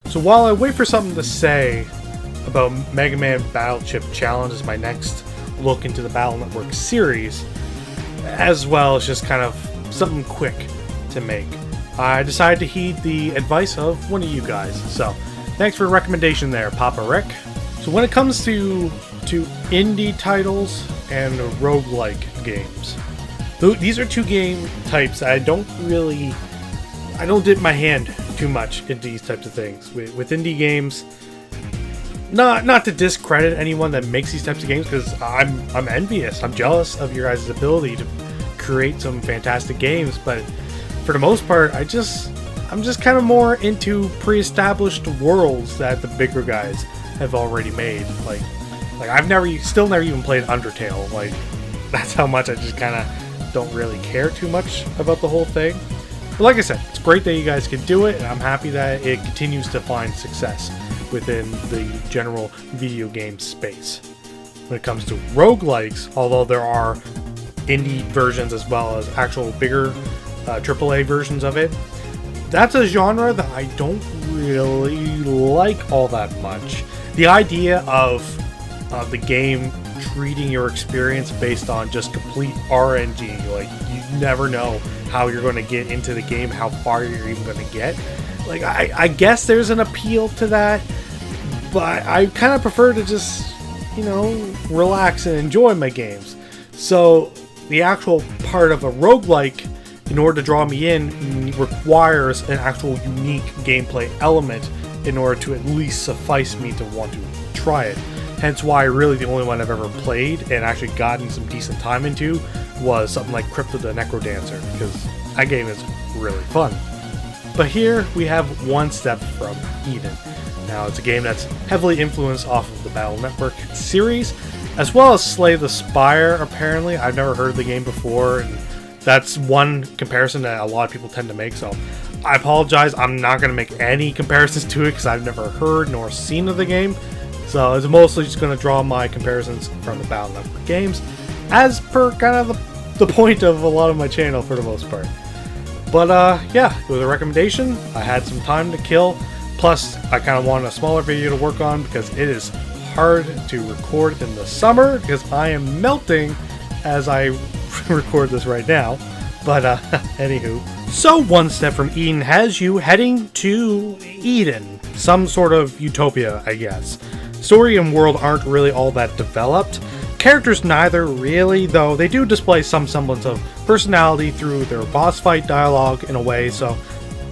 So while I wait for something to say about Megaman Battle Challenge as my next look into the Battle Network series, as well as just kind of something quick to make, I decided to heed the advice of one of you guys. So thanks for a recommendation there, Papa Rick. So when it comes to indie titles and roguelike games, these are two game types I don't dip my hand too much into these types of things. With indie games, not to discredit anyone that makes these types of games, because I'm envious. I'm jealous of your guys' ability to create some fantastic games, but for the most part, I'm just kind of more into pre-established worlds that the bigger guys have already made. Like I've still never even played Undertale. Like, that's how much I just kind of don't really care too much about the whole thing. But like I said, it's great that you guys can do it, and I'm happy that it continues to find success within the general video game space. When it comes to roguelikes, although there are indie versions as well as actual bigger AAA versions of it, that's a genre that I don't really like all that much. The idea of the game treating your experience based on just complete RNG, like you never know how you're going to get into the game, how far you're even going to get. Like, I guess there's an appeal to that, but I kind of prefer to just, relax and enjoy my games. So the actual part of a roguelike, in order to draw me in, requires an actual unique gameplay element in order to at least suffice me to want to try it. Hence why really the only one I've ever played and actually gotten some decent time into was something like Crypto the Necrodancer, because that game is really fun. But here we have One Step from Eden. Now, it's a game that's heavily influenced off of the Battle Network series, as well as Slay the Spire, apparently. I've never heard of the game before, and that's one comparison that a lot of people tend to make, so I apologize. I'm not going to make any comparisons to it because I've never heard nor seen of the game. So it's mostly just going to draw my comparisons from the Battle Network games, as per kind of the point of a lot of my channel for the most part. But yeah, it was a recommendation. I had some time to kill, plus I kind of wanted a smaller video to work on because it is hard to record in the summer because I am melting as I record this right now. But anywho, so One Step from Eden has you heading to Eden, some sort of utopia, I guess. Story and world aren't really all that developed. Characters neither really, though they do display some semblance of personality through their boss fight dialogue in a way, so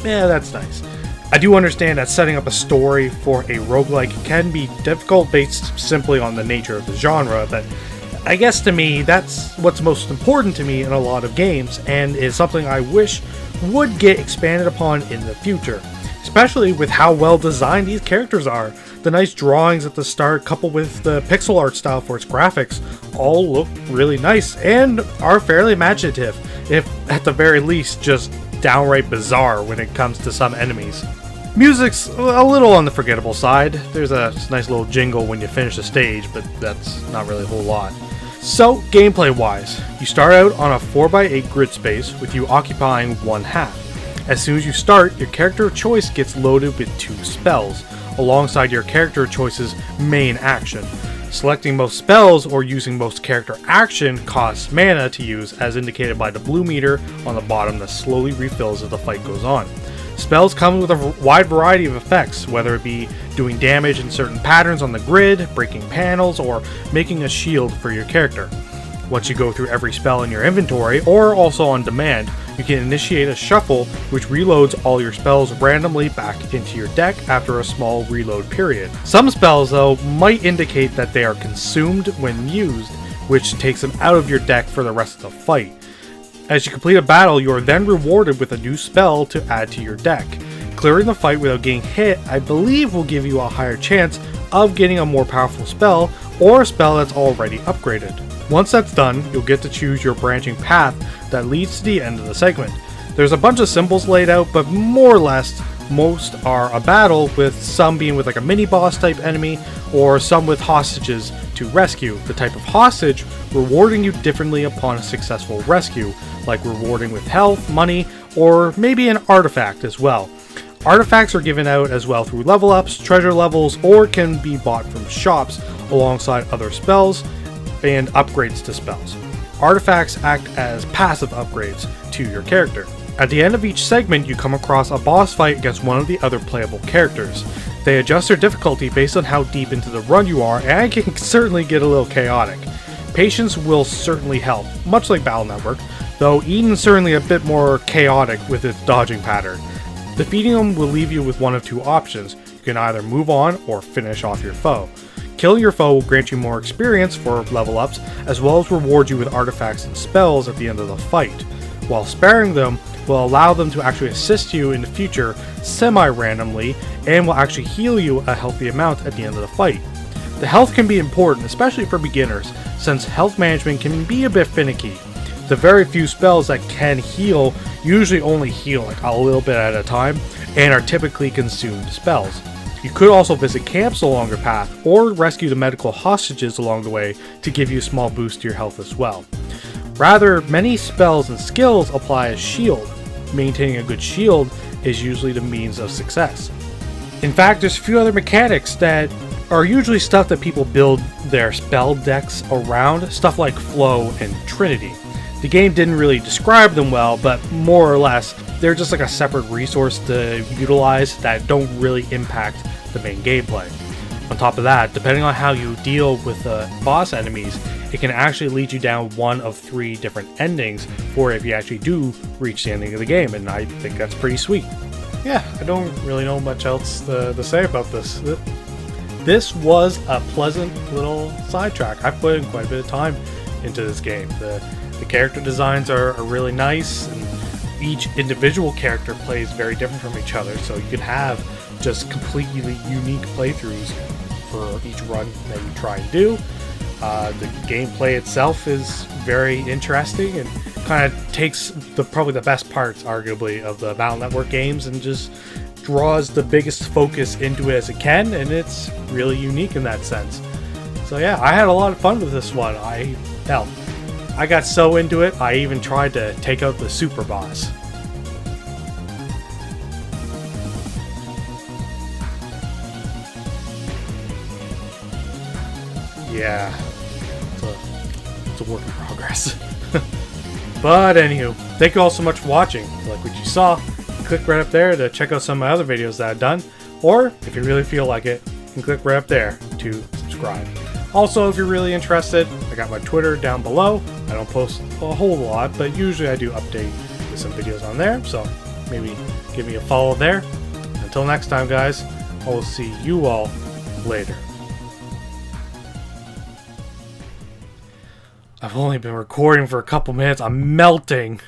yeah, that's nice. I do understand that setting up a story for a roguelike can be difficult based simply on the nature of the genre, but I guess to me, that's what's most important to me in a lot of games, and is something I wish would get expanded upon in the future. Especially with how well designed these characters are. The nice drawings at the start, coupled with the pixel art style for its graphics, all look really nice and are fairly imaginative, if at the very least just downright bizarre when it comes to some enemies. Music's a little on the forgettable side. There's a nice little jingle when you finish the stage, but that's not really a whole lot. So, gameplay wise, you start out on a 4x8 grid space with you occupying one half. As soon as you start, your character of choice gets loaded with 2 spells, alongside your character of choice's main action. Selecting most spells or using most character action costs mana to use, as indicated by the blue meter on the bottom that slowly refills as the fight goes on. Spells come with a wide variety of effects, whether it be doing damage in certain patterns on the grid, breaking panels, or making a shield for your character. Once you go through every spell in your inventory, or also on demand, you can initiate a shuffle which reloads all your spells randomly back into your deck after a small reload period. Some spells, though, might indicate that they are consumed when used, which takes them out of your deck for the rest of the fight. As you complete a battle, you are then rewarded with a new spell to add to your deck. Clearing the fight without getting hit, I believe, will give you a higher chance of getting a more powerful spell, or a spell that's already upgraded. Once that's done, you'll get to choose your branching path that leads to the end of the segment. There's a bunch of symbols laid out, but more or less, most are a battle, with some being with like a mini-boss type enemy, or some with hostages to rescue. The type of hostage rewarding you differently upon a successful rescue, like rewarding with health, money, or maybe an artifact as well. Artifacts are given out as well through level ups, treasure levels, or can be bought from shops alongside other spells and upgrades to spells. Artifacts act as passive upgrades to your character. At the end of each segment, you come across a boss fight against one of the other playable characters. They adjust their difficulty based on how deep into the run you are, and it can certainly get a little chaotic. Patience will certainly help, much like Battle Network, though Eden's certainly a bit more chaotic with its dodging pattern. Defeating them will leave you with one of two options. You can either move on or finish off your foe. Killing your foe will grant you more experience for level ups, as well as reward you with artifacts and spells at the end of the fight, while sparing them will allow them to actually assist you in the future semi-randomly and will actually heal you a healthy amount at the end of the fight. The health can be important, especially for beginners, since health management can be a bit finicky. The very few spells that can heal usually only heal like a little bit at a time and are typically consumed spells. You could also visit camps along your path or rescue the medical hostages along the way to give you a small boost to your health as well. Rather, many spells and skills apply as shield. Maintaining a good shield is usually the means of success. In fact, there's a few other mechanics that are usually stuff that people build their spell decks around, stuff like Flow and Trinity. The game didn't really describe them well, but more or less, they're just like a separate resource to utilize that don't really impact the main gameplay. On top of that, depending on how you deal with the boss enemies, it can actually lead you down one of 3 different endings for if you actually do reach the ending of the game, and I think that's pretty sweet. Yeah, I don't really know much else to say about this. This was a pleasant little sidetrack. I put in quite a bit of time into this game. The character designs are really nice, and each individual character plays very different from each other, so you can have just completely unique playthroughs for each run that you try and do. The gameplay itself is very interesting and kind of takes probably the best parts, arguably, of the Battle Network games and just draws the biggest focus into it as it can, and it's really unique in that sense. So yeah, I had a lot of fun with this one. I got so into it, I even tried to take out the super boss. Yeah, it's a work in progress. But anywho, thank you all so much for watching. If you like what you saw, click right up there to check out some of my other videos that I've done, or if you really feel like it, you can click right up there to subscribe. Also, if you're really interested, I got my Twitter down below. I don't post a whole lot, but usually I do update with some videos on there, so maybe give me a follow there. Until next time, guys, I will see you all later. I've only been recording for a couple minutes. I'm melting.